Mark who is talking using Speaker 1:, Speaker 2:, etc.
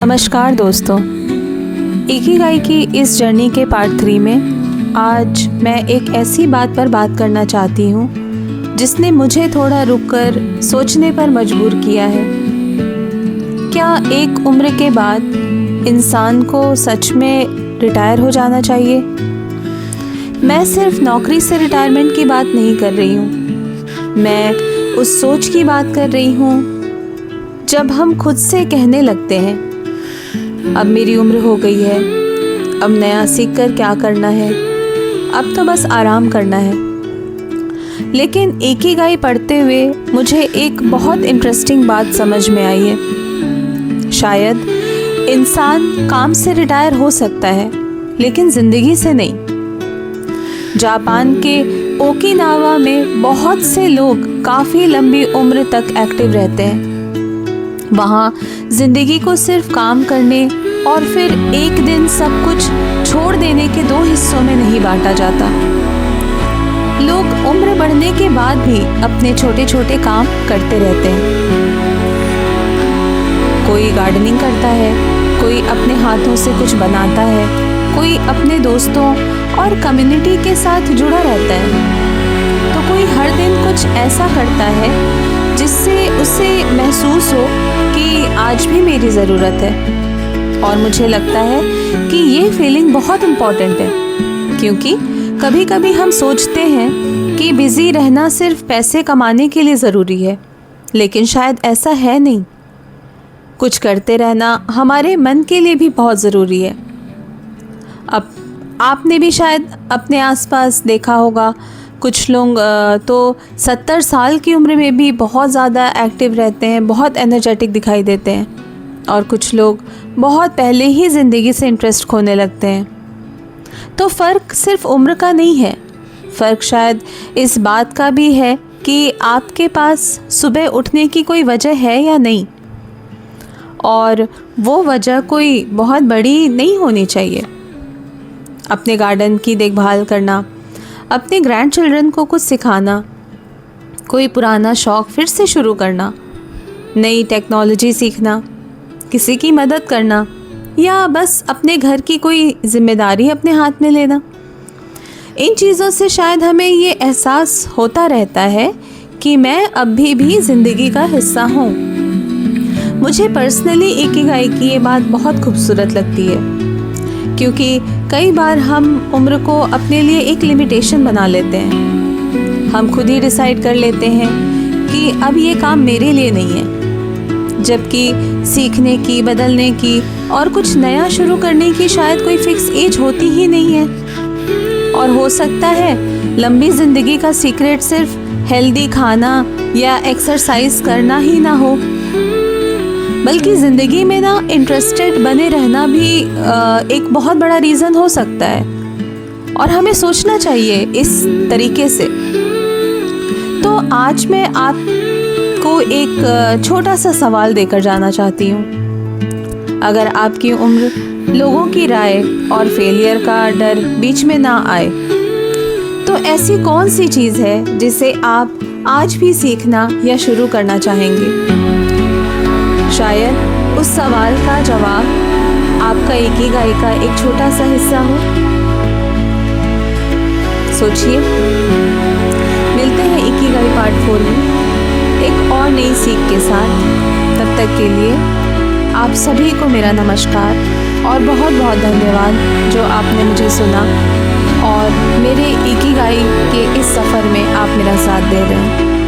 Speaker 1: नमस्कार दोस्तों, इकिगाई की इस जर्नी के पार्ट 3 में आज मैं एक ऐसी बात पर बात करना चाहती हूँ जिसने मुझे थोड़ा रुककर सोचने पर मजबूर किया है। क्या एक उम्र के बाद इंसान को सच में रिटायर हो जाना चाहिए? मैं सिर्फ नौकरी से रिटायरमेंट की बात नहीं कर रही हूँ, मैं उस सोच की बात कर रही हूँ जब हम खुद से कहने लगते हैं, अब मेरी उम्र हो गई है, अब नया सीख कर क्या करना है, अब तो बस आराम करना है। लेकिन इकिगाई पढ़ते हुए मुझे एक बहुत इंटरेस्टिंग बात समझ में आई है। शायद इंसान काम से रिटायर हो सकता है, लेकिन ज़िंदगी से नहीं। जापान के ओकिनावा में बहुत से लोग काफ़ी लंबी उम्र तक एक्टिव रहते हैं। वहाँ ज़िंदगी को सिर्फ काम करने और फिर एक दिन सब कुछ छोड़ देने के दो हिस्सों में नहीं बांटा जाता। लोग उम्र बढ़ने के बाद भी अपने छोटे छोटे काम करते रहते हैं। कोई गार्डनिंग करता है, कोई अपने हाथों से कुछ बनाता है, कोई अपने दोस्तों और कम्युनिटी के साथ जुड़ा रहता है, तो कोई हर दिन कुछ ऐसा करता है जिससे उसे महसूस हो कि आज भी मेरी ज़रूरत है। और मुझे लगता है कि ये फीलिंग बहुत इम्पॉर्टेंट है, क्योंकि कभी कभी हम सोचते हैं कि बिज़ी रहना सिर्फ पैसे कमाने के लिए ज़रूरी है, लेकिन शायद ऐसा है नहीं। कुछ करते रहना हमारे मन के लिए भी बहुत ज़रूरी है। अब आपने भी शायद अपने आसपास देखा होगा, कुछ लोग तो 70 साल की उम्र में भी बहुत ज़्यादा एक्टिव रहते हैं, बहुत एनर्जेटिक दिखाई देते हैं, और कुछ लोग बहुत पहले ही ज़िंदगी से इंटरेस्ट खोने लगते हैं। तो फ़र्क सिर्फ उम्र का नहीं है, फ़र्क शायद इस बात का भी है कि आपके पास सुबह उठने की कोई वजह है या नहीं, और वो वजह कोई बहुत बड़ी नहीं होनी चाहिए। अपने गार्डन की देखभाल करना, अपने ग्रैंड चिल्ड्रन को कुछ सिखाना, कोई पुराना शौक़ फिर से शुरू करना, नई टेक्नोलॉजी सीखना, किसी की मदद करना, या बस अपने घर की कोई जिम्मेदारी अपने हाथ में लेना। इन चीज़ों से शायद हमें ये एहसास होता रहता है कि मैं अभी भी ज़िंदगी का हिस्सा हूँ। मुझे पर्सनली इकिगाई की ये बात बहुत खूबसूरत लगती है, क्योंकि कई बार हम उम्र को अपने लिए एक लिमिटेशन बना लेते हैं। हम खुद ही डिसाइड कर लेते हैं कि अब ये काम मेरे लिए नहीं है, जबकि सीखने की, बदलने की और कुछ नया शुरू करने की शायद कोई फिक्स एज होती ही नहीं है। और हो सकता है लंबी ज़िंदगी का सीक्रेट सिर्फ हेल्दी खाना या एक्सरसाइज करना ही ना हो, बल्कि ज़िंदगी में ना इंटरेस्टेड बने रहना भी एक बहुत बड़ा रीज़न हो सकता है, और हमें सोचना चाहिए इस तरीके से। तो आज मैं आपको एक छोटा सा सवाल देकर जाना चाहती हूँ। अगर आपकी उम्र, लोगों की राय और फेलियर का डर बीच में ना आए, तो ऐसी कौन सी चीज़ है जिसे आप आज भी सीखना या शुरू करना चाहेंगे? शायद उस सवाल का जवाब आपका इकिगाई का एक छोटा सा हिस्सा हो। सोचिए। मिलते हैं इकिगाई पार्ट 4 में एक और नई सीख के साथ। तब तक के लिए आप सभी को मेरा नमस्कार और बहुत बहुत धन्यवाद जो आपने मुझे सुना और मेरे इकिगाई के इस सफ़र में आप मेरा साथ दे रहे हैं।